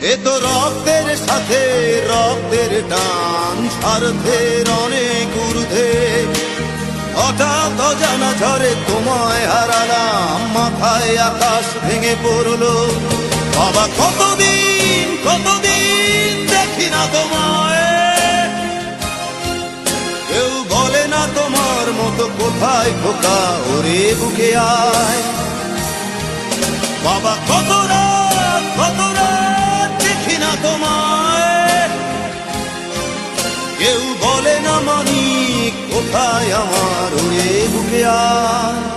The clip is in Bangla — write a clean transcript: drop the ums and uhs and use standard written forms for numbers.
এ তো রক্তের সাথে রক্তের টান, স্বার্থের অনেক ঊর্ধ্বে। হঠাৎ অজানা ঝড়ে তোমায় হারালাম, মাথায় আকাশ ভেঙে পড়লো। বাবা কতদিন কতদিন দেখি না তোমায়, কেউ বলে না তোমার মতো কোথায় খোকা, ওরে বুকে আয়। বাবা কত রাত দেখি না তোমায়, কেউ বলে না মানিক কোথায় আমার, ওরে বুকে আয়।